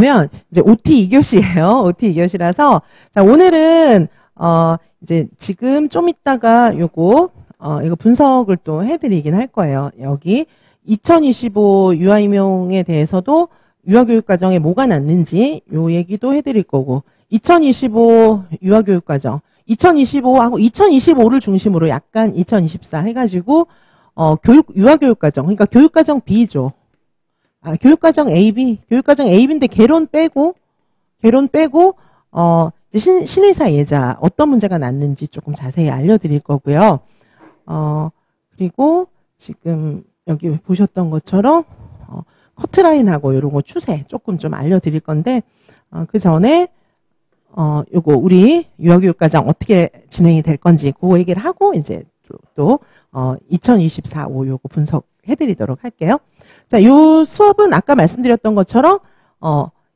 뭐냐면 이제 OT 2교시예요. OT 2교시라서 자, 오늘은 이제 지금 좀 있다가 이거 분석을 또 해드리긴 할 거예요. 여기 2025 유아임용에 대해서도 유아교육과정에 뭐가 났는지 요 얘기도 해드릴 거고 2025 유아교육과정 2025하고 2025를 중심으로 약간 2024 해가지고 유아교육과정 그러니까 교육과정 B죠. 교육과정 AB 교육과정 AB인데 개론 빼고 신의사 예자 어떤 문제가 났는지 조금 자세히 알려드릴 거고요. 그리고 지금 여기 보셨던 것처럼 커트라인하고 이런 거 추세 조금 좀 알려드릴 건데 그 전에 요거 우리 유아교육과정 어떻게 진행이 될 건지 그거 얘기를 하고 이제 또 2024호 요거 분석해드리도록 할게요. 자, 요 수업은 아까 말씀드렸던 것처럼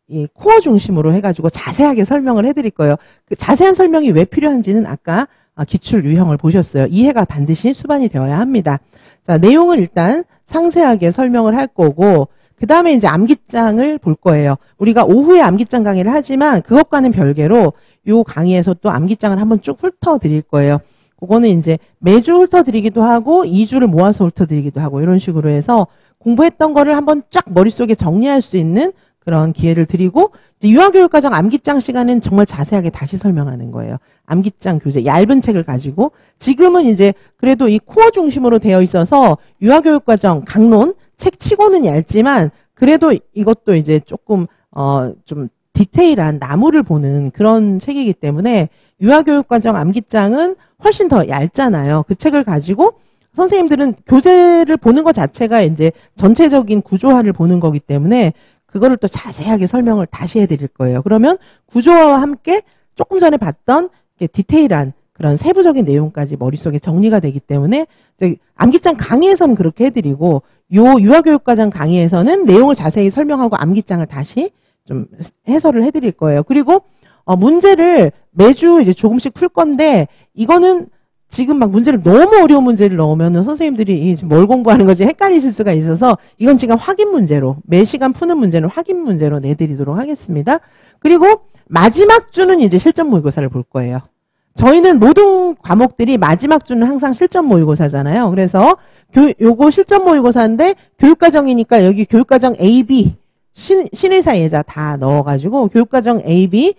이 코어 중심으로 해가지고 자세하게 설명을 해드릴 거예요. 그 자세한 설명이 왜 필요한지는 아까 기출 유형을 보셨어요. 이해가 반드시 수반이 되어야 합니다. 자, 내용을 일단 상세하게 설명을 할 거고 그 다음에 이제 암기장을 볼 거예요. 우리가 오후에 암기장 강의를 하지만 그것과는 별개로 요 강의에서 또 암기장을 한번 쭉 훑어드릴 거예요. 그거는 이제 매주 훑어드리기도 하고 2주를 모아서 훑어드리기도 하고 이런 식으로 해서 공부했던 거를 한번 쫙 머릿속에 정리할 수 있는 그런 기회를 드리고 유아교육과정 암기장 시간은 정말 자세하게 다시 설명하는 거예요. 암기장 교재 얇은 책을 가지고 지금은 이제 그래도 이 코어 중심으로 되어 있어서 유아교육과정 강론 책 치고는 얇지만 그래도 이것도 이제 조금 좀 디테일한 나무를 보는 그런 책이기 때문에 유아교육과정 암기장은 훨씬 더 얇잖아요. 그 책을 가지고 선생님들은 교재를 보는 것 자체가 이제 전체적인 구조화를 보는 거기 때문에 그거를 또 자세하게 설명을 다시 해드릴 거예요. 그러면 구조화와 함께 조금 전에 봤던 디테일한 그런 세부적인 내용까지 머릿속에 정리가 되기 때문에 암기장 강의에서는 그렇게 해드리고 요 유아교육과정 강의에서는 내용을 자세히 설명하고 암기장을 다시 좀 해설을 해드릴 거예요. 그리고 문제를 매주 이제 조금씩 풀 건데 이거는 지금 막 문제를 너무 어려운 문제를 넣으면 선생님들이 뭘 공부하는 건지 헷갈리실 수가 있어서 이건 지금 확인 문제로 매 시간 푸는 문제는 확인 문제로 내드리도록 하겠습니다. 그리고 마지막 주는 이제 실전 모의고사를 볼 거예요. 저희는 모든 과목들이 마지막 주는 항상 실전 모의고사잖아요. 그래서 요거 실전 모의고사인데 교육과정이니까 여기 교육과정 AB 신의사 예자 다 넣어가지고 교육과정 AB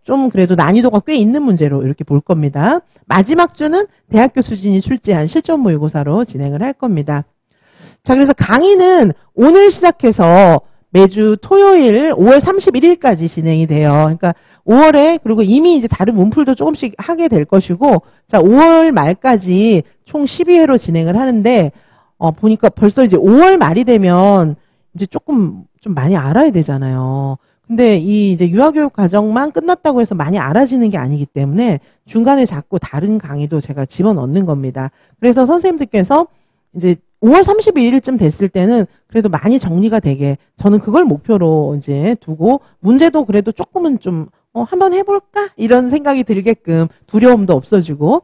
좀 그래도 난이도가 꽤 있는 문제로 이렇게 볼 겁니다. 마지막 주는 대학교 수준이 출제한 실전 모의고사로 진행을 할 겁니다. 자, 그래서 강의는 오늘 시작해서 매주 토요일 5월 31일까지 진행이 돼요. 그러니까 5월에 그리고 이미 이제 다른 문풀도 조금씩 하게 될 것이고 자, 5월 말까지 총 12회로 진행을 하는데 보니까 벌써 이제 5월 말이 되면 이제 조금 좀 많이 알아야 되잖아요. 근데 이 이제 유아교육 과정만 끝났다고 해서 많이 알아지는 게 아니기 때문에 중간에 자꾸 다른 강의도 제가 집어넣는 겁니다. 그래서 선생님들께서 이제 5월 31일쯤 됐을 때는 그래도 많이 정리가 되게 저는 그걸 목표로 이제 두고 문제도 그래도 조금은 좀 한번 해볼까? 이런 생각이 들게끔 두려움도 없어지고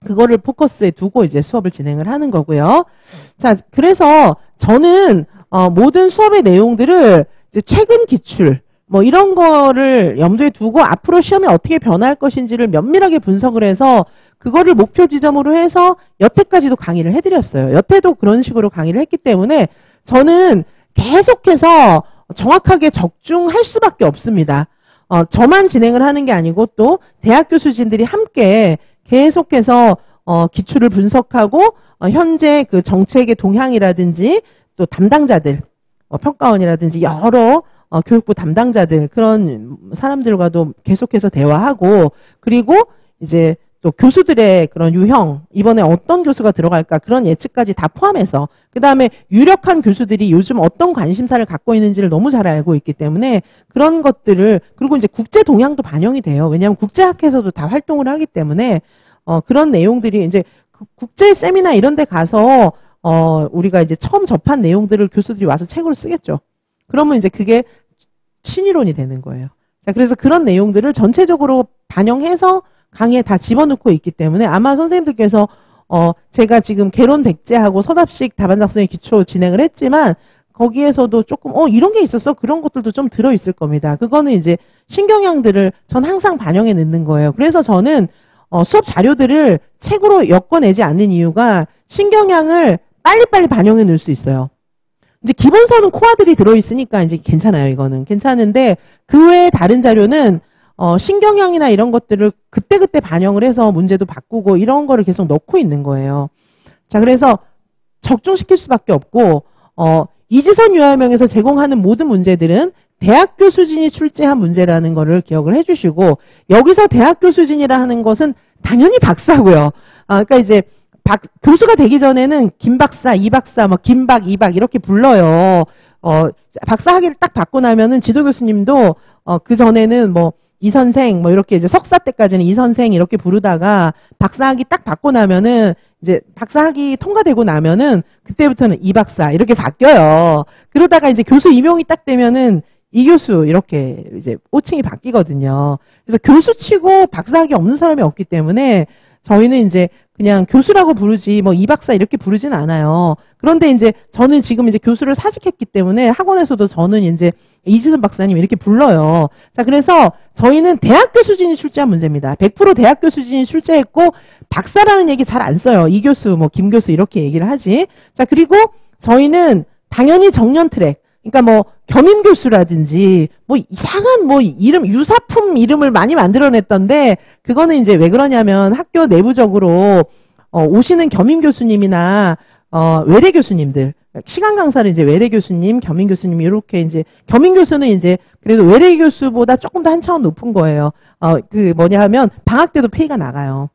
그거를 포커스에 두고 이제 수업을 진행을 하는 거고요. 자, 그래서 저는 모든 수업의 내용들을 이제 최근 기출 뭐 이런 거를 염두에 두고 앞으로 시험이 어떻게 변할 것인지를 면밀하게 분석을 해서 그거를 목표 지점으로 해서 여태까지도 강의를 해드렸어요. 여태도 그런 식으로 강의를 했기 때문에 저는 계속해서 정확하게 적중할 수밖에 없습니다. 저만 진행을 하는 게 아니고 또 대학 교수진들이 함께 계속해서 기출을 분석하고 현재 그 정책의 동향이라든지 또 담당자들 평가원이라든지 여러 교육부 담당자들 그런 사람들과도 계속해서 대화하고 그리고 이제 또 교수들의 그런 유형 이번에 어떤 교수가 들어갈까 그런 예측까지 다 포함해서 그 다음에 유력한 교수들이 요즘 어떤 관심사를 갖고 있는지를 너무 잘 알고 있기 때문에 그런 것들을 그리고 이제 국제 동향도 반영이 돼요. 왜냐하면 국제학회에서도 다 활동을 하기 때문에 그런 내용들이 이제 국제 세미나 이런 데 가서 우리가 이제 처음 접한 내용들을 교수들이 와서 책으로 쓰겠죠. 그러면 이제 그게 신이론이 되는 거예요. 자, 그래서 그런 내용들을 전체적으로 반영해서 강의에 다 집어넣고 있기 때문에 아마 선생님들께서 제가 지금 개론 백제하고 서답식 답안작성의 기초 진행을 했지만 거기에서도 조금 이런 게 있었어? 그런 것들도 좀 들어있을 겁니다. 그거는 이제 신경향들을 전 항상 반영해 넣는 거예요. 그래서 저는 수업 자료들을 책으로 엮어내지 않는 이유가 신경향을 빨리빨리 반영해 넣을 수 있어요. 이제 기본서는 코아들이 들어있으니까 이제 괜찮아요. 이거는 괜찮은데 그 외에 다른 자료는 신경향이나 이런 것들을 그때그때 반영을 해서 문제도 바꾸고 이런 거를 계속 넣고 있는 거예요. 자, 그래서 적중시킬 수밖에 없고 이지선 유아명에서 제공하는 모든 문제들은 대학교 수준이 출제한 문제라는 거를 기억을 해주시고, 여기서 대학교 수준이라 하는 것은 당연히 박사고요. 그러니까 이제 교수가 되기 전에는 김박사, 이박사, 뭐 김박, 이박 이렇게 불러요. 박사 학위를 딱 받고 나면은 지도 교수님도 그 전에는 뭐 이선생 뭐 이렇게 이제 석사 때까지는 이선생 이렇게 부르다가 박사 학위 딱 받고 나면은 이제 박사 학위 통과되고 나면은 그때부터는 이박사 이렇게 바뀌어요. 그러다가 이제 교수 임용이 딱 되면은 이 교수 이렇게 이제 호칭이 바뀌거든요. 그래서 교수치고 박사 학위 없는 사람이 없기 때문에 저희는 이제 그냥 교수라고 부르지 뭐 이박사 이렇게 부르진 않아요. 그런데 이제 저는 지금 이제 교수를 사직했기 때문에 학원에서도 저는 이제 이지선 박사님 이렇게 불러요. 자, 그래서 저희는 대학교 수준이 출제한 문제입니다. 100% 대학교 수준이 출제했고 박사라는 얘기 잘 안 써요. 이 교수, 뭐 김 교수 이렇게 얘기를 하지. 자, 그리고 저희는 당연히 정년 트랙, 그러니까 뭐 겸임 교수라든지 뭐 이상한 뭐 이름 유사품 이름을 많이 만들어냈던데 그거는 이제 왜 그러냐면 학교 내부적으로 오시는 겸임 교수님이나 외래 교수님들 시간 강사를 이제 외래 교수님, 겸임 교수님 이렇게 이제 겸임 교수는 이제 그래도 외래 교수보다 조금 더 한 차원 높은 거예요. 그 뭐냐 하면 방학 때도 페이가 나가요.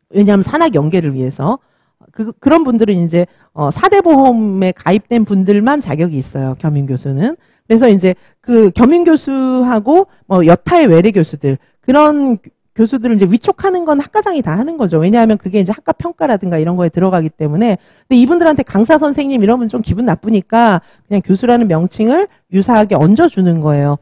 왜냐하면 산학 연계를 위해서. 그런 분들은 이제, 사대보험에 가입된 분들만 자격이 있어요. 겸임교수는. 그래서 이제 그 겸임교수하고 뭐 여타의 외래 교수들, 그런 교수들을 이제 위촉하는 건 학과장이 다 하는 거죠. 왜냐하면 그게 이제 학과 평가라든가 이런 거에 들어가기 때문에. 근데 이분들한테 강사 선생님 이러면 좀 기분 나쁘니까 그냥 교수라는 명칭을 유사하게 얹어주는 거예요.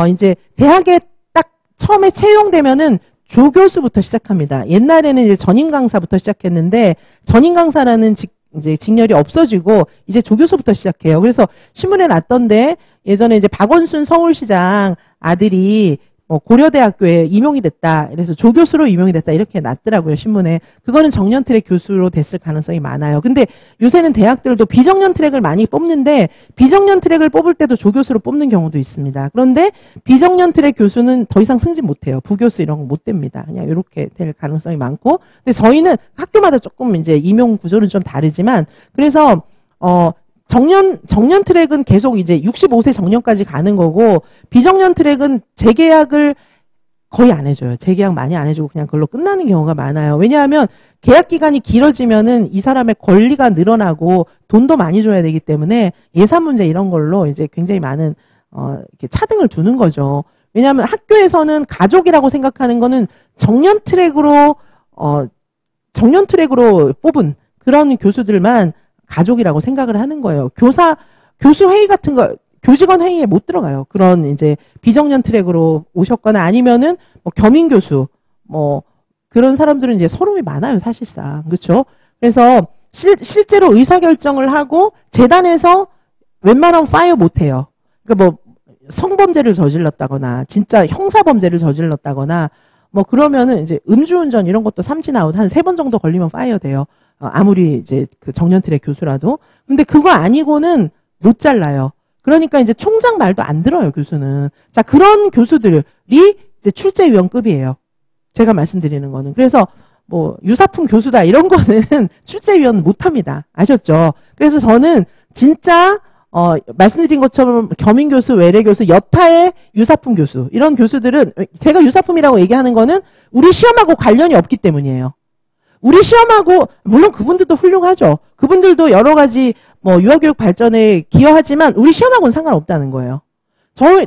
이제 대학에 딱 처음에 채용되면은 조교수부터 시작합니다. 옛날에는 이제 전임 강사부터 시작했는데 전임 강사라는 이제 직렬이 없어지고 이제 조교수부터 시작해요. 그래서 신문에 났던데 예전에 이제 박원순 서울시장 아들이 고려대학교에 임용이 됐다. 그래서 조교수로 임용이 됐다. 이렇게 났더라고요, 신문에. 그거는 정년 트랙 교수로 됐을 가능성이 많아요. 근데 요새는 대학들도 비정년 트랙을 많이 뽑는데 비정년 트랙을 뽑을 때도 조교수로 뽑는 경우도 있습니다. 그런데 비정년 트랙 교수는 더 이상 승진 못해요. 부교수 이런 거 못 됩니다. 그냥 이렇게 될 가능성이 많고. 근데 저희는 학교마다 조금 이제 임용 구조는 좀 다르지만 그래서 정년 트랙은 계속 이제 65세 정년까지 가는 거고, 비정년 트랙은 재계약을 거의 안 해줘요. 재계약 많이 안 해주고 그냥 그걸로 끝나는 경우가 많아요. 왜냐하면 계약 기간이 길어지면은 이 사람의 권리가 늘어나고 돈도 많이 줘야 되기 때문에 예산 문제 이런 걸로 이제 굉장히 많은, 이렇게 차등을 두는 거죠. 왜냐하면 학교에서는 가족이라고 생각하는 거는 정년 트랙으로 뽑은 그런 교수들만 가족이라고 생각을 하는 거예요. 교수 회의 같은 거, 교직원 회의에 못 들어가요. 그런 이제 비정년 트랙으로 오셨거나 아니면은 뭐 겸임 교수, 뭐 그런 사람들은 이제 서름이 많아요, 사실상. 그렇죠? 그래서 실제로 의사결정을 하고 재단에서 웬만하면 파이어 못 해요. 그러니까 뭐 성범죄를 저질렀다거나 진짜 형사범죄를 저질렀다거나 뭐 그러면은 이제 음주운전 이런 것도 삼진아웃 한 3번 정도 걸리면 파이어 돼요. 아무리 이제 그 정년 트랙 교수라도. 근데 그거 아니고는 못 잘라요. 그러니까 이제 총장 말도 안 들어요, 교수는. 자, 그런 교수들이 이제 출제위원급이에요. 제가 말씀드리는 거는. 그래서 뭐 유사품 교수다 이런 거는 출제위원 못 합니다. 아셨죠? 그래서 저는 진짜 말씀드린 것처럼 겸임 교수, 외래 교수, 여타의 유사품 교수 이런 교수들은 제가 유사품이라고 얘기하는 거는 우리 시험하고 관련이 없기 때문이에요. 우리 시험하고 물론 그분들도 훌륭하죠. 그분들도 여러 가지 뭐 유아교육 발전에 기여하지만 우리 시험하고는 상관없다는 거예요.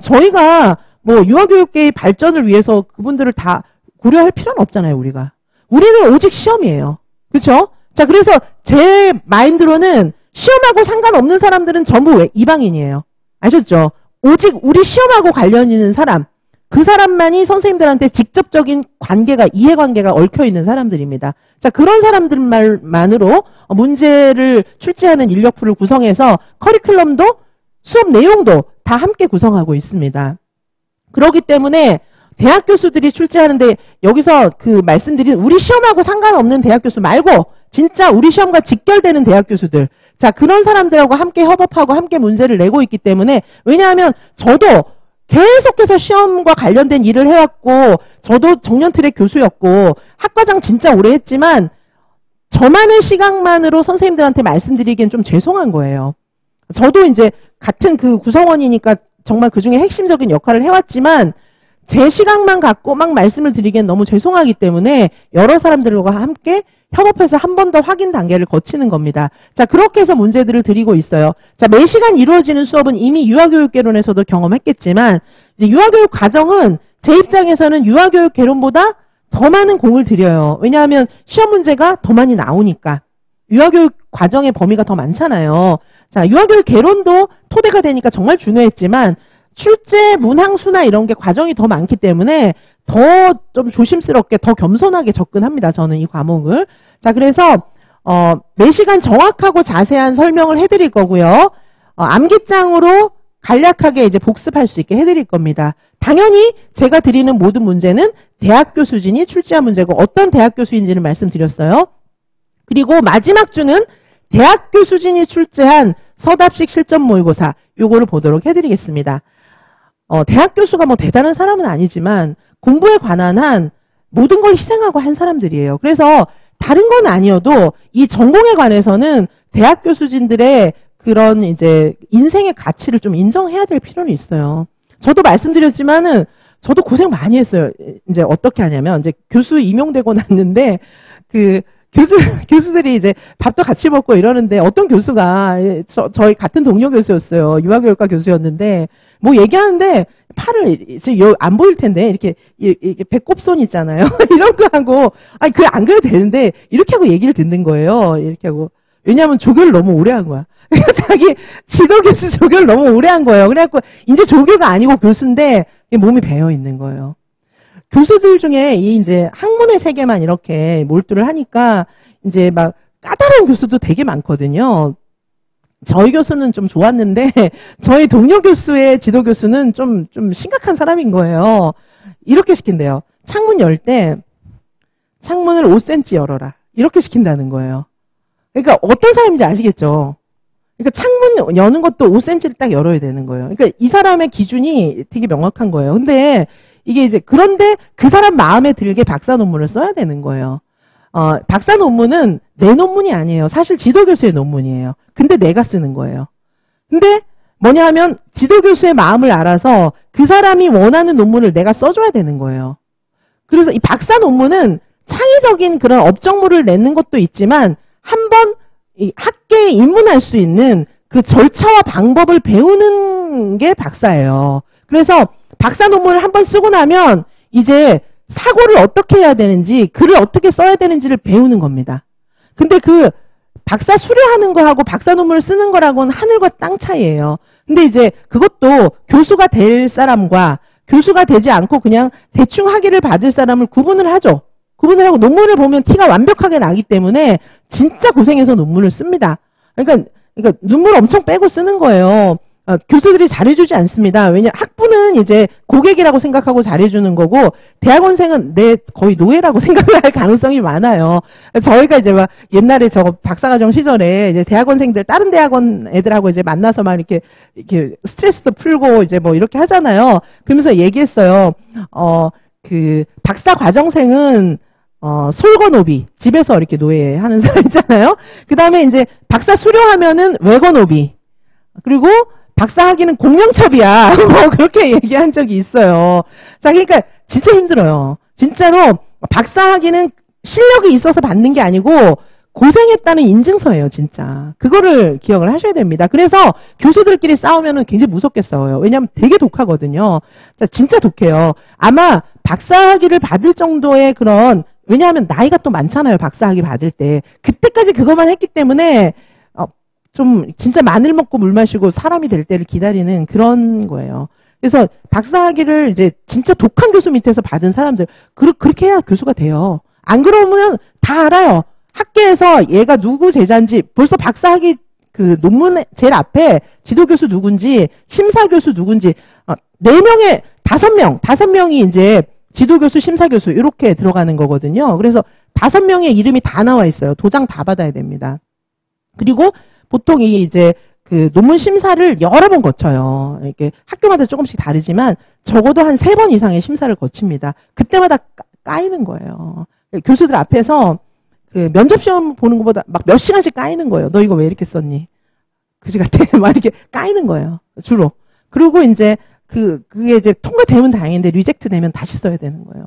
저희가 뭐 유아교육계의 발전을 위해서 그분들을 다 고려할 필요는 없잖아요, 우리가. 우리는 오직 시험이에요. 그렇죠? 자, 그래서 제 마인드로는 시험하고 상관없는 사람들은 전부 이방인이에요. 아셨죠? 오직 우리 시험하고 관련 있는 사람, 그 사람만이 선생님들한테 직접적인 관계가, 이해관계가 얽혀있는 사람들입니다. 자, 그런 사람들만으로 문제를 출제하는 인력풀을 구성해서 커리큘럼도 수업 내용도 다 함께 구성하고 있습니다. 그렇기 때문에 대학 교수들이 출제하는데 여기서 그 말씀드린 우리 시험하고 상관없는 대학 교수 말고 진짜 우리 시험과 직결되는 대학 교수들, 자 그런 사람들하고 함께 협업하고 함께 문제를 내고 있기 때문에, 왜냐하면 저도 계속해서 시험과 관련된 일을 해왔고 저도 정년트랙 교수였고 학과장 진짜 오래 했지만 저만의 시각만으로 선생님들한테 말씀드리기엔 좀 죄송한 거예요. 저도 이제 같은 그 구성원이니까 정말 그중에 핵심적인 역할을 해왔지만 제 시각만 갖고 막 말씀을 드리기엔 너무 죄송하기 때문에 여러 사람들과 함께 협업해서 한 번 더 확인 단계를 거치는 겁니다. 자, 그렇게 해서 문제들을 드리고 있어요. 자, 매 시간 이루어지는 수업은 이미 유아교육개론에서도 경험했겠지만 이제 유아교육 과정은 제 입장에서는 유아교육 개론보다 더 많은 공을 들여요. 왜냐하면 시험 문제가 더 많이 나오니까. 유아교육 과정의 범위가 더 많잖아요. 자, 유아교육 개론도 토대가 되니까 정말 중요했지만 출제, 문항수나 이런 게 과정이 더 많기 때문에 더 좀 조심스럽게, 더 겸손하게 접근합니다. 저는 이 과목을. 자, 그래서 매 시간 정확하고 자세한 설명을 해드릴 거고요. 암기장으로 간략하게 이제 복습할 수 있게 해드릴 겁니다. 당연히 제가 드리는 모든 문제는 대학교 수준이 출제한 문제고 어떤 대학교 수인지를 말씀드렸어요. 그리고 마지막 주는 대학교 수준이 출제한 서답식 실전 모의고사, 요거를 보도록 해드리겠습니다. 대학 교수가 뭐 대단한 사람은 아니지만 공부에 관한 한 모든 걸 희생하고 한 사람들이에요. 그래서 다른 건 아니어도 이 전공에 관해서는 대학 교수진들의 그런 이제 인생의 가치를 좀 인정해야 될 필요는 있어요. 저도 말씀드렸지만은 저도 고생 많이 했어요. 이제 어떻게 하냐면 이제 교수 임용되고 났는데 그 교수들이 이제 밥도 같이 먹고 이러는데 어떤 교수가 저희 같은 동료 교수였어요. 유아교육과 교수였는데 뭐 얘기하는데 팔을 이제 안 보일 텐데 이렇게 배꼽손 있잖아요. 이런 거 하고 아니 그래 안 그래도 되는데 이렇게 하고 얘기를 듣는 거예요. 이렇게 하고 왜냐하면 조교를 너무 오래 한 거야. 자기 지도 교수 조교를 너무 오래 한 거예요. 그래갖고 이제 조교가 아니고 교수인데 몸이 배어 있는 거예요. 교수들 중에 이 이제 학문의 세계만 이렇게 몰두를 하니까 이제 막 까다로운 교수도 되게 많거든요. 저희 교수는 좀 좋았는데 저희 동료 교수의 지도 교수는 좀 심각한 사람인 거예요. 이렇게 시킨대요. 창문 열 때 창문을 5cm 열어라. 이렇게 시킨다는 거예요. 그러니까 어떤 사람인지 아시겠죠? 그러니까 창문 여는 것도 5cm를 딱 열어야 되는 거예요. 그러니까 이 사람의 기준이 되게 명확한 거예요. 근데 이게 이제 그런데 그 사람 마음에 들게 박사 논문을 써야 되는 거예요. 박사 논문은 내 논문이 아니에요. 사실 지도교수의 논문이에요. 근데 내가 쓰는 거예요. 근데 뭐냐 하면 지도교수의 마음을 알아서 그 사람이 원하는 논문을 내가 써줘야 되는 거예요. 그래서 이 박사 논문은 창의적인 그런 업적물을 내는 것도 있지만 한번 이 학계에 입문할 수 있는 그 절차와 방법을 배우는 게 박사예요. 그래서 박사 논문을 한번 쓰고 나면 이제 사고를 어떻게 해야 되는지, 글을 어떻게 써야 되는지를 배우는 겁니다. 근데 그 박사 수료하는 거하고 박사 논문을 쓰는 거라고는 하늘과 땅 차이예요. 근데 이제 그것도 교수가 될 사람과 교수가 되지 않고 그냥 대충 학위를 받을 사람을 구분을 하죠. 구분을 하고 논문을 보면 티가 완벽하게 나기 때문에 진짜 고생해서 논문을 씁니다. 그러니까 눈물 엄청 빼고 쓰는 거예요. 교수들이 잘해주지 않습니다. 왜냐 학부는 이제 고객이라고 생각하고 잘해주는 거고 대학원생은 내 거의 노예라고 생각을 할 가능성이 많아요. 저희가 이제 막 옛날에 저 박사과정 시절에 이제 대학원생들 다른 대학원 애들하고 이제 만나서 막 이렇게 스트레스도 풀고 이제 뭐 이렇게 하잖아요. 그러면서 얘기했어요. 그 박사과정생은 솔거노비, 집에서 이렇게 노예하는 사람 있잖아요. 그 다음에 이제 박사 수료하면은 외거노비, 그리고 박사 학위는 공명첩이야. 뭐 그렇게 얘기한 적이 있어요. 자, 그러니까 진짜 힘들어요. 진짜로 박사 학위는 실력이 있어서 받는 게 아니고 고생했다는 인증서예요, 진짜. 그거를 기억을 하셔야 됩니다. 그래서 교수들끼리 싸우면은 굉장히 무섭게 싸워요. 왜냐하면 되게 독하거든요. 자, 진짜 독해요. 아마 박사 학위를 받을 정도의 그런, 왜냐하면 나이가 또 많잖아요, 박사 학위 받을 때. 그때까지 그것만 했기 때문에 좀 진짜 마늘 먹고 물 마시고 사람이 될 때를 기다리는 그런 거예요. 그래서 박사 학위를 이제 진짜 독한 교수 밑에서 받은 사람들, 그렇게 해야 교수가 돼요. 안 그러면 다 알아요. 학계에서 얘가 누구 제자인지 벌써 박사 학위 그 논문의 제일 앞에 지도교수 누군지, 심사교수 누군지, 4명에 5명이 이제 지도교수, 심사교수, 이렇게 들어가는 거거든요. 그래서 5명의 이름이 다 나와 있어요. 도장 다 받아야 됩니다. 그리고 보통 이제 그 논문 심사를 여러 번 거쳐요. 이렇게 학교마다 조금씩 다르지만 적어도 한 3번 이상의 심사를 거칩니다. 그때마다 까이는 거예요. 교수들 앞에서 그 면접시험 보는 것보다 막 몇 시간씩 까이는 거예요. 너 이거 왜 이렇게 썼니? 그지 같아. 막 이렇게 까이는 거예요. 주로. 그리고 이제 그게 이제 통과되면 다행인데 리젝트 되면 다시 써야 되는 거예요.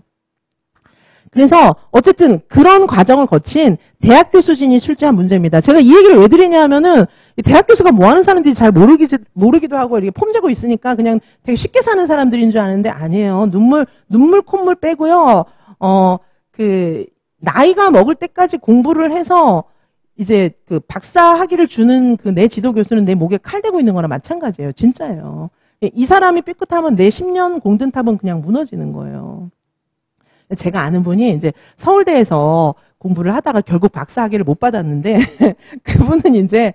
그래서 어쨌든 그런 과정을 거친 대학 교수진이 출제한 문제입니다. 제가 이 얘기를 왜 드리냐 하면은 대학 교수가 뭐 하는 사람들이 잘 모르기도 하고 이렇게 폼 재고 있으니까 그냥 되게 쉽게 사는 사람들인 줄 아는데 아니에요. 눈물 콧물 빼고요. 그 나이가 먹을 때까지 공부를 해서 이제 그 박사 학위를 주는 그 내 지도 교수는 내 목에 칼 대고 있는 거랑 마찬가지예요. 진짜예요. 이 사람이 삐끗하면 내 10년 공든탑은 그냥 무너지는 거예요. 제가 아는 분이 이제 서울대에서 공부를 하다가 결국 박사 학위를 못 받았는데 그분은 이제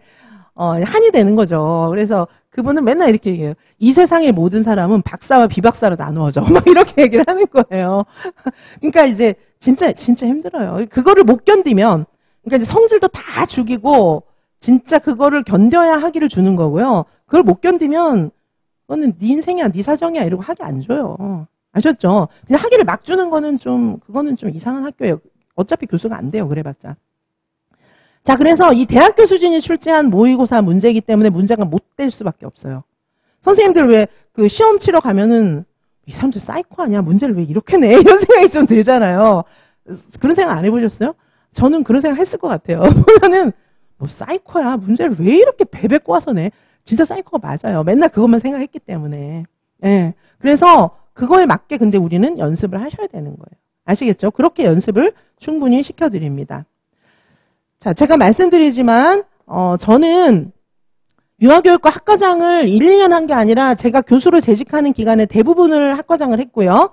한이 되는 거죠. 그래서 그분은 맨날 이렇게 얘기해요. 이 세상의 모든 사람은 박사와 비박사로 나누어져. 막 이렇게 얘기를 하는 거예요. 그러니까 이제 진짜 힘들어요. 그거를 못 견디면 그러니까 이제 성질도 다 죽이고 진짜 그거를 견뎌야 학위를 주는 거고요. 그걸 못 견디면 그거는 네 인생이야, 네 사정이야 이러고 학위 안 줘요. 아셨죠? 그냥 학위를 막 주는 거는 그거는 좀 이상한 학교예요. 어차피 교수가 안 돼요. 그래봤자. 자, 그래서 이 대학 교수진이 출제한 모의고사 문제이기 때문에 문제가 못 될 수밖에 없어요. 선생님들 왜 그 시험 치러 가면은 이 사람들 사이코 아니야? 문제를 왜 이렇게 내? 이런 생각이 좀 들잖아요. 그런 생각 안 해보셨어요? 저는 그런 생각 했을 것 같아요. 보면은 뭐 사이코야. 문제를 왜 이렇게 베베 꼬아서 내? 진짜 사이코가 맞아요. 맨날 그것만 생각했기 때문에. 예. 그래서 그거에 맞게 근데 우리는 연습을 하셔야 되는 거예요. 아시겠죠? 그렇게 연습을 충분히 시켜드립니다. 자, 제가 말씀드리지만 저는 유아교육과 학과장을 1, 2년 한 게 아니라 제가 교수로 재직하는 기간에 대부분을 학과장을 했고요.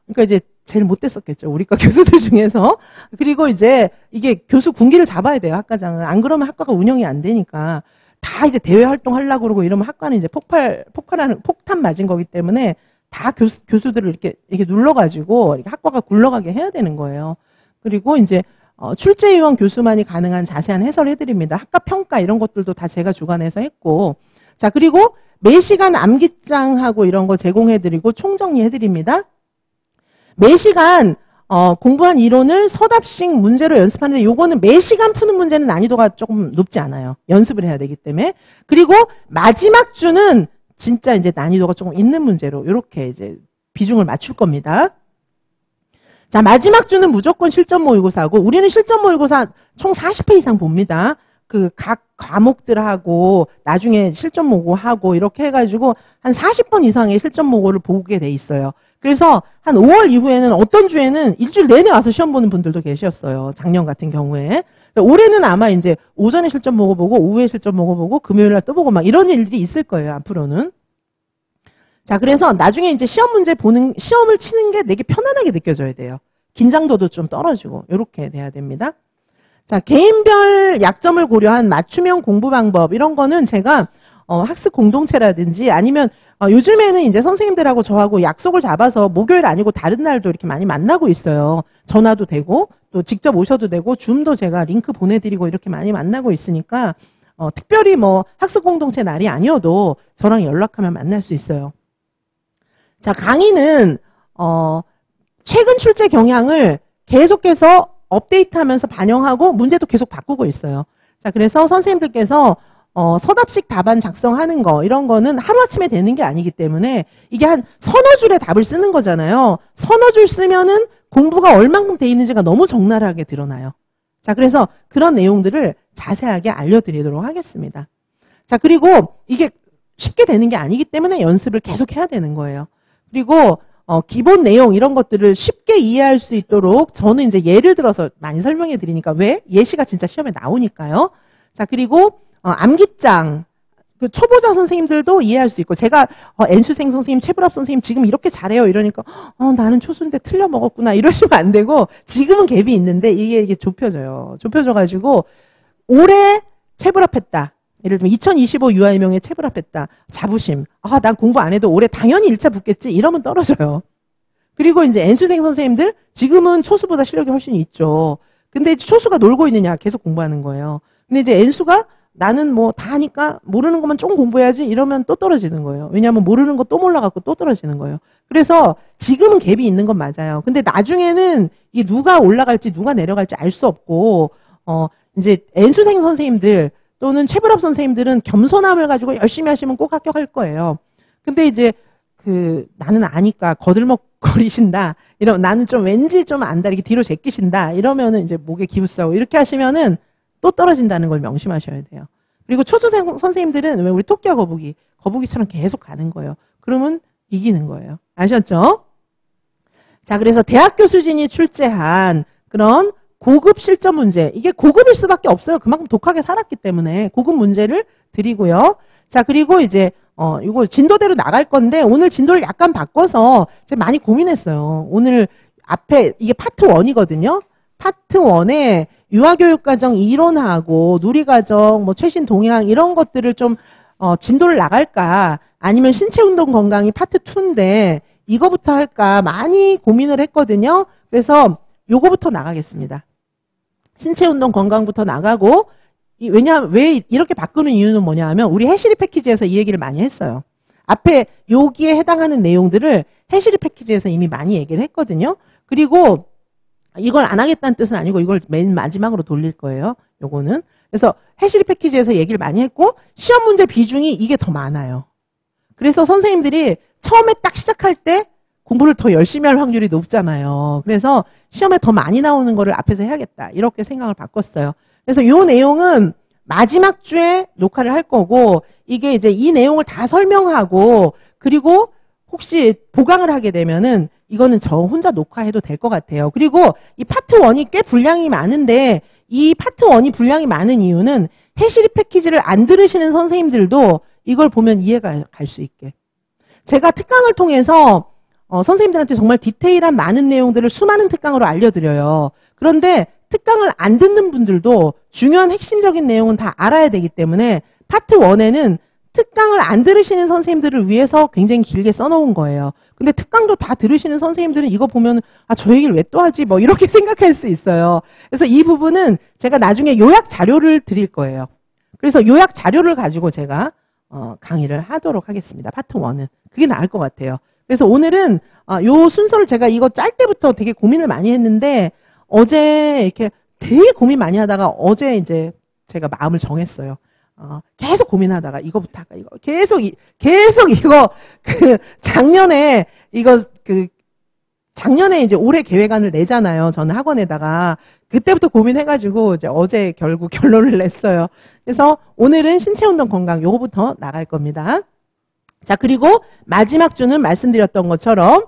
그러니까 이제 제일 못됐었겠죠. 우리과 교수들 중에서. 그리고 이제 이게 교수 군기를 잡아야 돼요. 학과장은. 안 그러면 학과가 운영이 안 되니까. 다 이제 대외 활동 하려고 그러고 이러면 학과는 이제 폭탄 맞은 거기 때문에 다 교수들을 이렇게 눌러가지고 이렇게 학과가 굴러가게 해야 되는 거예요. 그리고 이제 출제위원 교수만이 가능한 자세한 해설을 해드립니다. 학과 평가 이런 것들도 다 제가 주관해서 했고, 자 그리고 매시간 암기장하고 이런 거 제공해드리고 총정리해드립니다. 매시간 공부한 이론을 서답식 문제로 연습하는데 요거는 매시간 푸는 문제는 난이도가 조금 높지 않아요. 연습을 해야 되기 때문에. 그리고 마지막 주는 진짜 이제 난이도가 조금 있는 문제로 이렇게 이제 비중을 맞출 겁니다. 자, 마지막 주는 무조건 실전 모의고사고 우리는 실전 모의고사 총 40회 이상 봅니다. 그 각 과목들하고 나중에 실전 모고하고 이렇게 해가지고 한 40번 이상의 실전 모고를 보게 돼 있어요. 그래서 한 5월 이후에는 어떤 주에는 일주일 내내 와서 시험 보는 분들도 계셨어요. 작년 같은 경우에. 올해는 아마 이제 오전에 실전 모고 보고 오후에 실전 모고 보고 금요일 날 또 보고 막 이런 일들이 있을 거예요. 앞으로는. 자, 그래서 나중에 이제 시험을 치는 게 되게 편안하게 느껴져야 돼요. 긴장도도 좀 떨어지고 이렇게 돼야 됩니다. 자, 개인별 약점을 고려한 맞춤형 공부 방법 이런 거는 제가 학습 공동체라든지 아니면 요즘에는 이제 선생님들하고 저하고 약속을 잡아서 목요일 아니고 다른 날도 이렇게 많이 만나고 있어요. 전화도 되고 또 직접 오셔도 되고 줌도 제가 링크 보내드리고 이렇게 많이 만나고 있으니까 특별히 뭐 학습 공동체 날이 아니어도 저랑 연락하면 만날 수 있어요. 자, 강의는 최근 출제 경향을 계속해서 업데이트하면서 반영하고 문제도 계속 바꾸고 있어요. 자, 그래서 선생님들께서 서답식 답안 작성하는 거 이런 거는 하루아침에 되는 게 아니기 때문에 이게 한 서너 줄의 답을 쓰는 거잖아요. 서너 줄 쓰면은 공부가 얼만큼 돼 있는지가 너무 적나라하게 드러나요. 자, 그래서 그런 내용들을 자세하게 알려드리도록 하겠습니다. 자, 그리고 이게 쉽게 되는 게 아니기 때문에 연습을 계속 해야 되는 거예요. 그리고 기본 내용 이런 것들을 쉽게 이해할 수 있도록 저는 이제 예를 들어서 많이 설명해 드리니까 왜? 예시가 진짜 시험에 나오니까요. 자, 그리고 암기장 그 초보자 선생님들도 이해할 수 있고 제가 N수생 선생님, 최불합 선생님 지금 이렇게 잘해요 이러니까 나는 초수인데 틀려 먹었구나 이러시면 안 되고 지금은 갭이 있는데 이게 좁혀져요. 좁혀져가지고 올해 최불합했다. 예를 들면 2025 유아일명에 체불합했다. 자부심. 아, 난 공부 안 해도 올해 당연히 1차 붙겠지. 이러면 떨어져요. 그리고 이제 N수생 선생님들 지금은 초수보다 실력이 훨씬 있죠. 근데 이제 초수가 놀고 있느냐 계속 공부하는 거예요. 근데 이제 N수가 나는 뭐 다 하니까 모르는 것만 조금 공부해야지 이러면 또 떨어지는 거예요. 왜냐하면 모르는 거 또 몰라갖고 또 떨어지는 거예요. 그래서 지금은 갭이 있는 건 맞아요. 근데 나중에는 이 누가 올라갈지 누가 내려갈지 알 수 없고 이제 N수생 선생님들 또는 체불합 선생님들은 겸손함을 가지고 열심히 하시면 꼭 합격할 거예요. 근데 이제 나는 아니까 거들먹거리신다. 이러면 나는 좀 왠지 좀 안다. 이렇게 뒤로 제끼신다. 이러면은 이제 목에 기부싸고 이렇게 하시면은 또 떨어진다는 걸 명심하셔야 돼요. 그리고 초수생 선생님들은 왜 우리 토끼와 거북이처럼 계속 가는 거예요. 그러면 이기는 거예요. 아셨죠? 자, 그래서 대학교 수준이 출제한 그런 고급 실전 문제. 이게 고급일 수밖에 없어요. 그만큼 독하게 살았기 때문에 고급 문제를 드리고요. 자, 그리고 이제 이거 진도대로 나갈 건데 오늘 진도를 약간 바꿔서 제가 많이 고민했어요. 오늘 앞에 이게 파트 1이거든요. 파트 1에 유아교육과정 이론하고 누리과정, 뭐 최신 동향 이런 것들을 좀 진도를 나갈까 아니면 신체운동 건강이 파트 2인데 이거부터 할까 많이 고민을 했거든요. 그래서 요거부터 나가겠습니다. 신체운동 건강부터 나가고 왜냐하면 왜 이렇게 바꾸는 이유는 뭐냐 하면 우리 해시리 패키지에서 이 얘기를 많이 했어요. 앞에 여기에 해당하는 내용들을 해시리 패키지에서 이미 많이 얘기를 했거든요. 그리고 이걸 안 하겠다는 뜻은 아니고 이걸 맨 마지막으로 돌릴 거예요. 요거는. 그래서 해시리 패키지에서 얘기를 많이 했고 시험 문제 비중이 이게 더 많아요. 그래서 선생님들이 처음에 딱 시작할 때 공부를 더 열심히 할 확률이 높잖아요. 그래서 시험에 더 많이 나오는 거를 앞에서 해야겠다. 이렇게 생각을 바꿨어요. 그래서 이 내용은 마지막 주에 녹화를 할 거고 이게 이제 이 내용을 다 설명하고 그리고 혹시 보강을 하게 되면은 이거는 저 혼자 녹화해도 될 것 같아요. 그리고 이 파트 1이 꽤 분량이 많은데 이 파트 1이 분량이 많은 이유는 해시리 패키지를 안 들으시는 선생님들도 이걸 보면 이해가 갈 수 있게. 제가 특강을 통해서 선생님들한테 정말 디테일한 많은 내용들을 수많은 특강으로 알려드려요. 그런데 특강을 안 듣는 분들도 중요한 핵심적인 내용은 다 알아야 되기 때문에 파트 1에는 특강을 안 들으시는 선생님들을 위해서 굉장히 길게 써놓은 거예요. 근데 특강도 다 들으시는 선생님들은 이거 보면 아, 저 얘기를 왜 또 하지? 뭐 이렇게 생각할 수 있어요. 그래서 이 부분은 제가 나중에 요약 자료를 드릴 거예요. 그래서 요약 자료를 가지고 제가 강의를 하도록 하겠습니다. 파트 1은. 그게 나을 것 같아요. 그래서 오늘은 요 순서를 제가 이거 짤 때부터 되게 고민을 많이 했는데 어제 이렇게 되게 고민 많이 하다가 어제 이제 제가 마음을 정했어요. 계속 고민하다가 이거부터 할까 이거 계속 이거 작년에 이제 올해 계획안을 내잖아요. 저는 학원에다가 그때부터 고민해가지고 이제 어제 결국 결론을 냈어요. 그래서 오늘은 신체운동 건강 요거부터 나갈 겁니다. 자, 그리고 마지막 주는 말씀드렸던 것처럼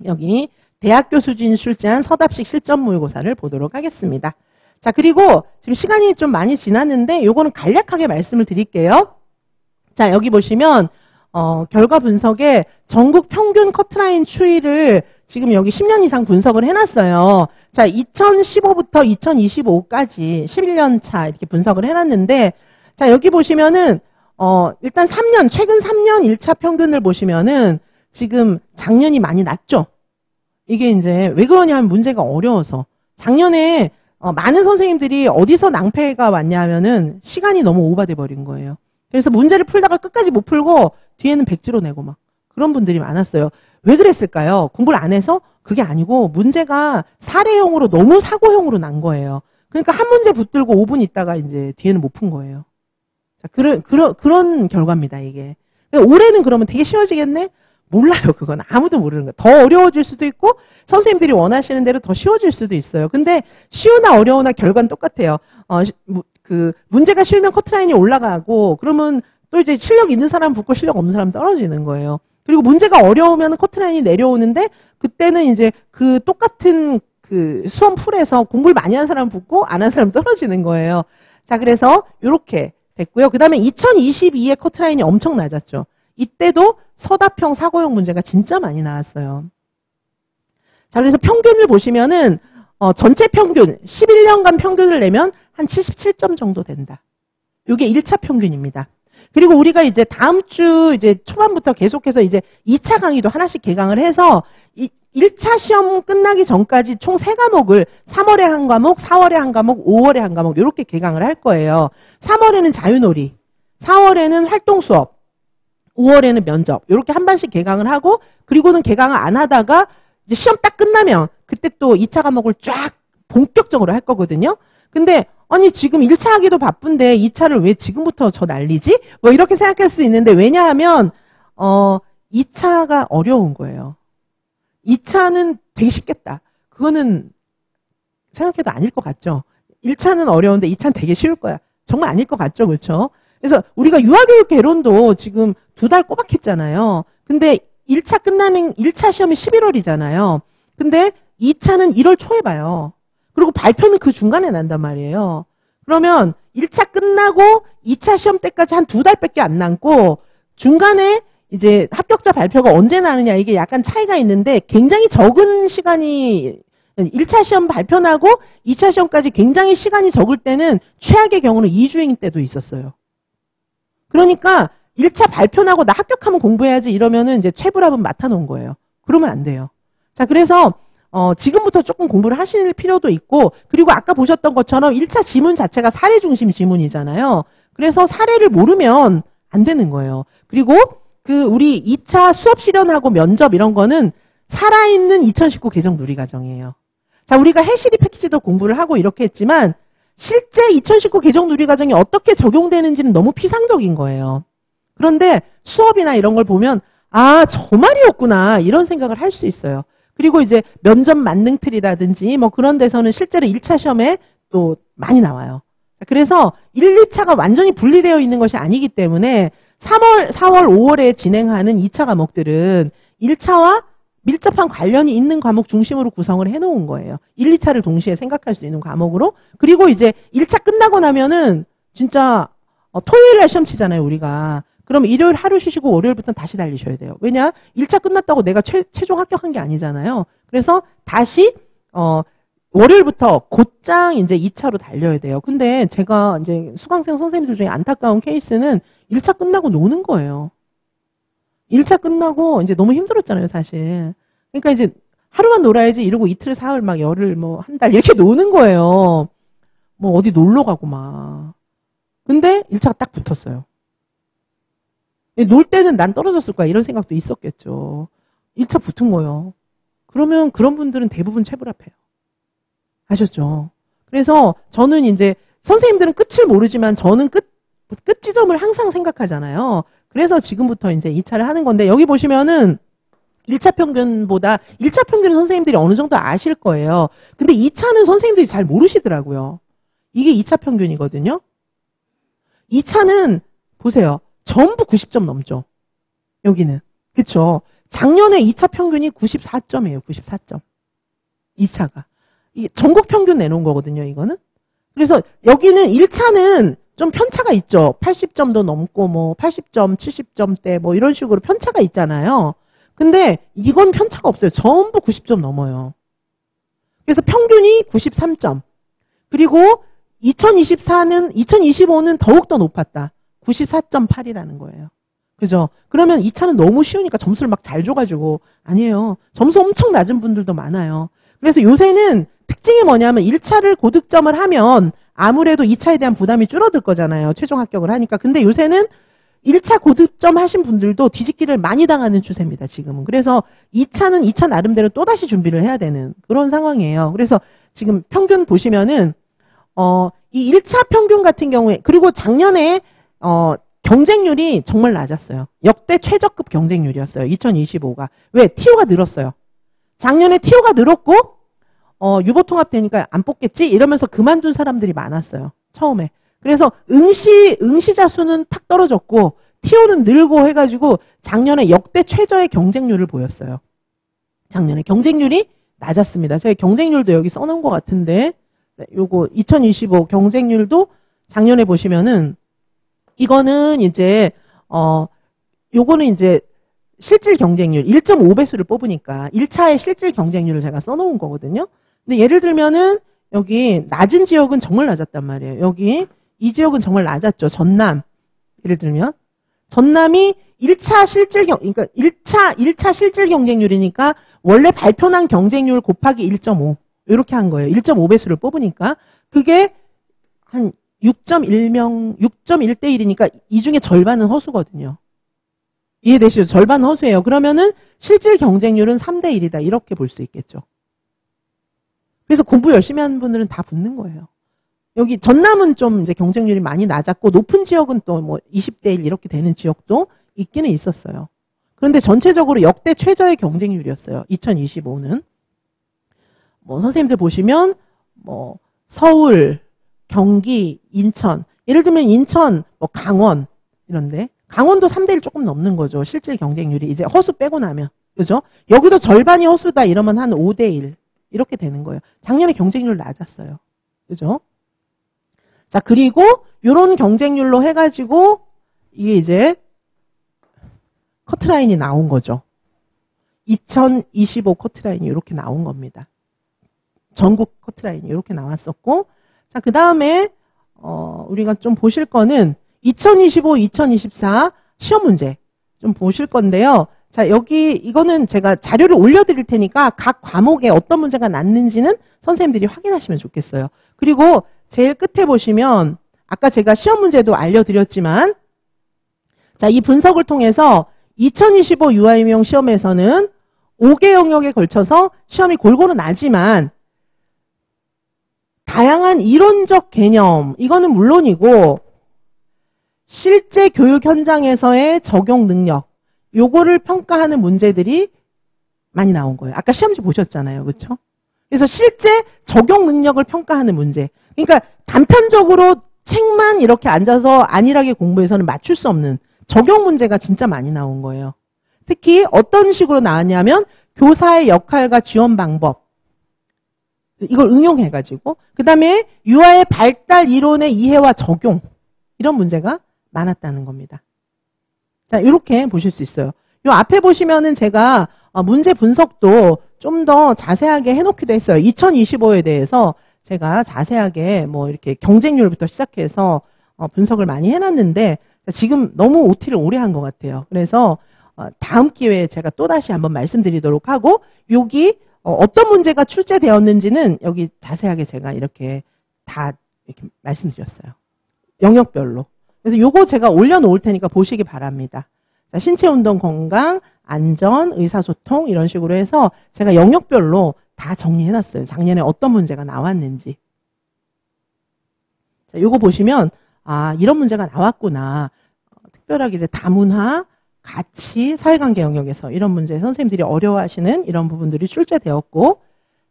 여기 대학교 수준 출제한 서답식 실전 모의고사를 보도록 하겠습니다. 자, 그리고 지금 시간이 좀 많이 지났는데 요거는 간략하게 말씀을 드릴게요. 자, 여기 보시면 결과 분석에 전국 평균 커트라인 추이를 지금 여기 10년 이상 분석을 해놨어요. 자, 2015부터 2025까지 11년 차 이렇게 분석을 해놨는데 자, 여기 보시면은 일단 최근 3년 1차 평균을 보시면은 지금 작년이 많이 낮죠. 이게 이제 왜 그러냐 하면 문제가 어려워서 작년에 많은 선생님들이 어디서 낭패가 왔냐 하면은 시간이 너무 오버돼 버린 거예요. 그래서 문제를 풀다가 끝까지 못 풀고 뒤에는 백지로 내고 막 그런 분들이 많았어요. 왜 그랬을까요? 공부를 안 해서? 그게 아니고 문제가 사례형으로 너무 사고형으로 난 거예요. 그러니까 한 문제 붙들고 5분 있다가 이제 뒤에는 못 푼 거예요. 자, 그런 결과입니다, 이게. 올해는 그러면 되게 쉬워지겠네? 몰라요, 그건. 아무도 모르는 거예요. 더 어려워질 수도 있고, 선생님들이 원하시는 대로 더 쉬워질 수도 있어요. 근데 쉬우나 어려우나 결과는 똑같아요. 문제가 쉬우면 커트라인이 올라가고, 그러면 또 이제 실력 있는 사람 붙고 실력 없는 사람 떨어지는 거예요. 그리고 문제가 어려우면 커트라인이 내려오는데, 그때는 이제 그 똑같은 수험 풀에서 공부를 많이 한 사람 붙고, 안 한 사람 떨어지는 거예요. 자, 그래서 요렇게 됐고요. 그 다음에 2022의 커트라인이 엄청 낮았죠. 이때도 서답형 사고형 문제가 진짜 많이 나왔어요. 자, 그래서 평균을 보시면은 전체 평균 11년간 평균을 내면 한 77점 정도 된다. 요게 1차 평균입니다. 그리고 우리가 이제 다음 주 이제 초반부터 계속해서 이제 2차 강의도 하나씩 개강을 해서 1차 시험 끝나기 전까지 총 3과목을 3월에 한 과목, 4월에 한 과목, 5월에 한 과목 이렇게 개강을 할 거예요. 3월에는 자유놀이, 4월에는 활동 수업, 5월에는 면접 이렇게 한 반씩 개강을 하고 그리고는 개강을 안 하다가 이제 시험 딱 끝나면 그때 또 2차 과목을 쫙 본격적으로 할 거거든요. 근데 아니 지금 1차 하기도 바쁜데 2차를 왜 지금부터 저 난리지? 뭐 이렇게 생각할 수 있는데 왜냐하면 2차가 어려운 거예요. 2차는 되게 쉽겠다. 그거는 생각해도 아닐 것 같죠. 1차는 어려운데 2차는 되게 쉬울 거야. 정말 아닐 것 같죠. 그렇죠? 그래서 우리가 유아교육 개론도 지금 2달 꼬박 했잖아요. 근데 1차 끝나는 1차 시험이 11월이잖아요. 근데 2차는 1월 초에 봐요. 그리고 발표는 그 중간에 난단 말이에요. 그러면 1차 끝나고 2차 시험 때까지 한 2달밖에 안 남고 중간에 이제 합격자 발표가 언제 나느냐 이게 약간 차이가 있는데 굉장히 적은 시간이 1차 시험 발표 나고 2차 시험까지 굉장히 시간이 적을 때는 최악의 경우는 2주행 때도 있었어요. 그러니까 1차 발표 나고 나 합격하면 공부해야지 이러면은 이제 최불합은 맡아놓은 거예요. 그러면 안 돼요. 자, 그래서 지금부터 조금 공부를 하실 필요도 있고 그리고 아까 보셨던 것처럼 1차 지문 자체가 사례 중심 지문이잖아요. 그래서 사례를 모르면 안 되는 거예요. 그리고 우리 2차 수업 실현하고 면접 이런 거는 살아있는 2019 개정 누리과정이에요. 자, 우리가 해시리 패키지도 공부를 하고 이렇게 했지만 실제 2019 개정 누리과정이 어떻게 적용되는지는 너무 피상적인 거예요. 그런데 수업이나 이런 걸 보면 아, 저 말이었구나 이런 생각을 할 수 있어요. 그리고 이제 면접 만능 틀이라든지 뭐 그런 데서는 실제로 1차 시험에 또 많이 나와요. 그래서 1, 2차가 완전히 분리되어 있는 것이 아니기 때문에 3월, 4월, 5월에 진행하는 2차 과목들은 1차와 밀접한 관련이 있는 과목 중심으로 구성을 해놓은 거예요. 1, 2차를 동시에 생각할 수 있는 과목으로. 그리고 이제 1차 끝나고 나면은 진짜 토요일날 시험 치잖아요, 우리가. 그럼 일요일 하루 쉬시고 월요일부터는 다시 달리셔야 돼요. 왜냐? 1차 끝났다고 내가 최종 합격한 게 아니잖아요. 그래서 다시 월요일부터 곧장 이제 2차로 달려야 돼요. 근데 제가 이제 수강생 선생님들 중에 안타까운 케이스는 1차 끝나고 노는 거예요. 1차 끝나고 이제 너무 힘들었잖아요, 사실. 그러니까 이제 하루만 놀아야지 이러고 이틀, 사흘, 막 열흘, 뭐 한 달 이렇게 노는 거예요. 뭐 어디 놀러 가고 막. 근데 1차가 딱 붙었어요. 놀 때는 난 떨어졌을 거야 이런 생각도 있었겠죠. 1차 붙은 거예요. 그러면 그런 분들은 대부분 체불합해요. 아셨죠? 그래서 저는 이제 선생님들은 끝을 모르지만 저는 끝 지점을 항상 생각하잖아요. 그래서 지금부터 이제 2차를 하는 건데 여기 보시면은 1차 평균보다 1차 평균은 선생님들이 어느 정도 아실 거예요. 근데 2차는 선생님들이 잘 모르시더라고요. 이게 2차 평균이거든요. 2차는 보세요. 전부 90점 넘죠. 여기는. 그쵸? 작년에 2차 평균이 94점이에요. 94점. 2차가. 이 전국 평균 내놓은 거거든요. 이거는. 그래서 여기는 1차는 좀 편차가 있죠. 80점도 넘고 뭐 80점, 70점대 뭐 이런 식으로 편차가 있잖아요. 근데 이건 편차가 없어요. 전부 90점 넘어요. 그래서 평균이 93점. 그리고 2025는 더욱더 높았다. 94.8이라는 거예요. 그죠? 그러면 2차는 너무 쉬우니까 점수를 막 잘 줘가지고 아니에요. 점수 엄청 낮은 분들도 많아요. 그래서 요새는 특징이 뭐냐면 1차를 고득점을 하면 아무래도 2차에 대한 부담이 줄어들 거잖아요. 최종 합격을 하니까. 근데 요새는 1차 고득점 하신 분들도 뒤집기를 많이 당하는 추세입니다. 지금은. 그래서 2차는 2차 나름대로 또다시 준비를 해야 되는 그런 상황이에요. 그래서 지금 평균 보시면은 이 1차 평균 같은 경우에 그리고 작년에 경쟁률이 정말 낮았어요. 역대 최저급 경쟁률이었어요. 2025가. 왜? TO가 늘었어요. 작년에 TO가 늘었고 유보통합 되니까 안 뽑겠지? 이러면서 그만둔 사람들이 많았어요. 처음에. 그래서 응시자 수는 팍 떨어졌고 TO는 늘고 해가지고 작년에 역대 최저의 경쟁률을 보였어요. 작년에 경쟁률이 낮았습니다. 제가 경쟁률도 여기 써놓은 것 같은데 요거 2025 경쟁률도 작년에 보시면은 이거는 이제 요거는 이제 실질 경쟁률 1.5배수를 뽑으니까 1차의 실질 경쟁률을 제가 써놓은 거거든요. 근데 예를 들면은 여기 낮은 지역은 정말 낮았단 말이에요. 여기 이 지역은 정말 낮았죠. 전남. 예를 들면 전남이 1차 그러니까 1차 실질 경쟁률이니까 원래 발표난 경쟁률 곱하기 1.5 이렇게 한 거예요. 1.5배수를 뽑으니까 그게 한 6.1대 1이니까 이 중에 절반은 허수거든요. 이해되시죠? 절반 허수예요. 그러면은 실질 경쟁률은 3대 1이다. 이렇게 볼 수 있겠죠. 그래서 공부 열심히 하는 분들은 다 붙는 거예요. 여기 전남은 좀 이제 경쟁률이 많이 낮았고 높은 지역은 또 뭐 20대 1 이렇게 되는 지역도 있기는 있었어요. 그런데 전체적으로 역대 최저의 경쟁률이었어요. 2025는. 뭐 선생님들 보시면 뭐 서울, 경기, 인천. 예를 들면 인천, 뭐 강원 이런데 강원도 3대 1 조금 넘는 거죠. 실질 경쟁률이 이제 허수 빼고 나면. 그죠? 여기도 절반이 허수다 이러면 한 5대 1 이렇게 되는 거예요. 작년에 경쟁률 낮았어요. 그죠? 자, 그리고 요런 경쟁률로 해가지고 이게 이제 커트라인이 나온 거죠. 2025 커트라인이 이렇게 나온 겁니다. 전국 커트라인이 이렇게 나왔었고, 자, 그 다음에 우리가 좀 보실 거는 2025, 2024 시험 문제 좀 보실 건데요. 자, 여기 이거는 제가 자료를 올려드릴 테니까 각 과목에 어떤 문제가 났는지는 선생님들이 확인하시면 좋겠어요. 그리고 제일 끝에 보시면 아까 제가 시험 문제도 알려드렸지만 자, 이 분석을 통해서 2025 유아임용 시험에서는 5개 영역에 걸쳐서 시험이 골고루 나지만 다양한 이론적 개념, 이거는 물론이고 실제 교육 현장에서의 적용 능력, 요거를 평가하는 문제들이 많이 나온 거예요. 아까 시험지 보셨잖아요. 그렇죠? 그래서 실제 적용 능력을 평가하는 문제. 그러니까 단편적으로 책만 이렇게 앉아서 안일하게 공부해서는 맞출 수 없는 적용 문제가 진짜 많이 나온 거예요. 특히 어떤 식으로 나왔냐면 교사의 역할과 지원 방법. 이걸 응용해가지고 그 다음에 유아의 발달 이론의 이해와 적용. 이런 문제가 많았다는 겁니다. 자, 이렇게 보실 수 있어요. 요 앞에 보시면은 제가 문제 분석도 좀 더 자세하게 해놓기도 했어요. 2025에 대해서 제가 자세하게 뭐 이렇게 경쟁률부터 시작해서 분석을 많이 해놨는데 지금 너무 OT를 오래 한 것 같아요. 그래서 다음 기회에 제가 또다시 한번 말씀드리도록 하고 여기 어떤 문제가 출제되었는지는 여기 자세하게 제가 이렇게 다 이렇게 말씀드렸어요. 영역별로. 그래서 요거 제가 올려놓을 테니까 보시기 바랍니다. 자, 신체운동 건강, 안전, 의사소통 이런 식으로 해서 제가 영역별로 다 정리해놨어요. 작년에 어떤 문제가 나왔는지. 자, 요거 보시면 아, 이런 문제가 나왔구나. 특별하게 이제 다문화, 가치, 사회관계 영역에서 이런 문제 선생님들이 어려워하시는 이런 부분들이 출제되었고,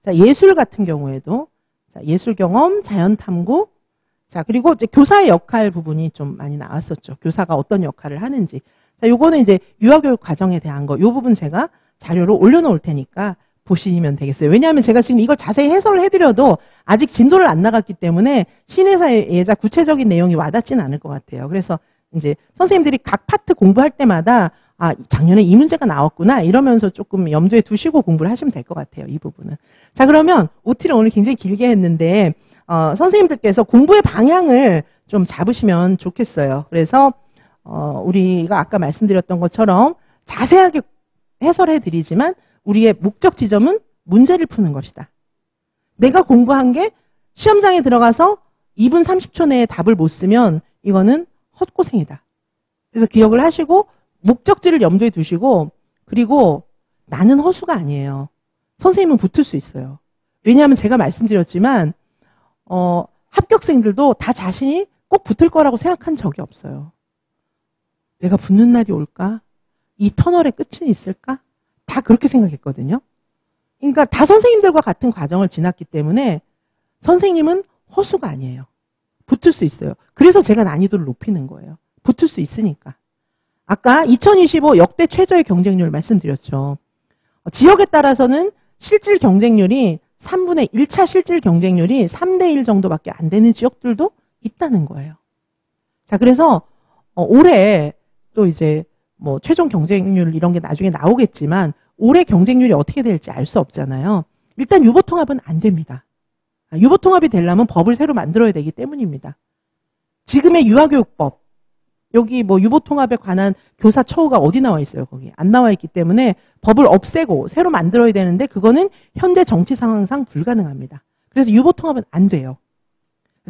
자, 예술 같은 경우에도 자, 예술 경험, 자연 탐구, 자, 그리고 이제 교사의 역할 부분이 좀 많이 나왔었죠. 교사가 어떤 역할을 하는지. 자, 요거는 이제 유아교육 과정에 대한 거, 요 부분 제가 자료로 올려놓을 테니까 보시면 되겠어요. 왜냐하면 제가 지금 이걸 자세히 해설을 해드려도 아직 진도를 안 나갔기 때문에 신의사의 예자 구체적인 내용이 와닿지는 않을 것 같아요. 그래서 이제 선생님들이 각 파트 공부할 때마다 아, 작년에 이 문제가 나왔구나 이러면서 조금 염두에 두시고 공부를 하시면 될 것 같아요. 이 부분은. 자, 그러면 OT를 오늘 굉장히 길게 했는데 선생님들께서 공부의 방향을 좀 잡으시면 좋겠어요. 그래서 우리가 아까 말씀드렸던 것처럼 자세하게 해설해 드리지만 우리의 목적 지점은 문제를 푸는 것이다. 내가 공부한 게 시험장에 들어가서 2분 30초 내에 답을 못 쓰면 이거는 헛고생이다. 그래서 기억을 하시고 목적지를 염두에 두시고 그리고 나는 허수가 아니에요. 선생님은 붙을 수 있어요. 왜냐하면 제가 말씀드렸지만 합격생들도 다 자신이 꼭 붙을 거라고 생각한 적이 없어요. 내가 붙는 날이 올까? 이 터널의 끝은 있을까? 다 그렇게 생각했거든요. 그러니까 다 선생님들과 같은 과정을 지났기 때문에 선생님은 허수가 아니에요. 붙을 수 있어요. 그래서 제가 난이도를 높이는 거예요. 붙을 수 있으니까. 아까 2025 역대 최저의 경쟁률 말씀드렸죠. 지역에 따라서는 실질 경쟁률이 3분의 1차 실질 경쟁률이 3대 1 정도밖에 안 되는 지역들도 있다는 거예요. 자, 그래서 올해 또 이제 뭐 최종 경쟁률 이런 게 나중에 나오겠지만 올해 경쟁률이 어떻게 될지 알 수 없잖아요. 일단 유보통합은 안 됩니다. 유보통합이 되려면 법을 새로 만들어야 되기 때문입니다. 지금의 유아교육법, 여기 뭐 유보통합에 관한 교사 처우가 어디 나와 있어요? 거기 안 나와 있기 때문에 법을 없애고 새로 만들어야 되는데 그거는 현재 정치 상황상 불가능합니다. 그래서 유보통합은 안 돼요.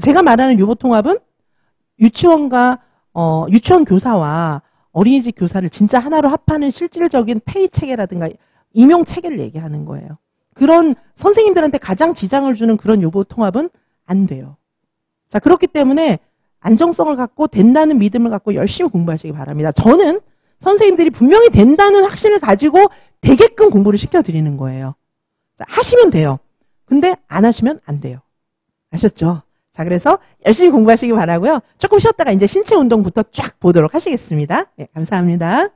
제가 말하는 유보통합은 유치원과 유치원 교사와 어린이집 교사를 진짜 하나로 합하는 실질적인 페이 체계라든가 임용 체계를 얘기하는 거예요. 그런 선생님들한테 가장 지장을 주는 그런 유보통합은 안 돼요. 자, 그렇기 때문에 안정성을 갖고 된다는 믿음을 갖고 열심히 공부하시기 바랍니다. 저는 선생님들이 분명히 된다는 확신을 가지고 되게끔 공부를 시켜드리는 거예요. 자, 하시면 돼요. 근데 안 하시면 안 돼요. 아셨죠? 자, 그래서 열심히 공부하시기 바라고요. 조금 쉬었다가 이제 신체 운동부터 쫙 보도록 하시겠습니다. 네, 감사합니다.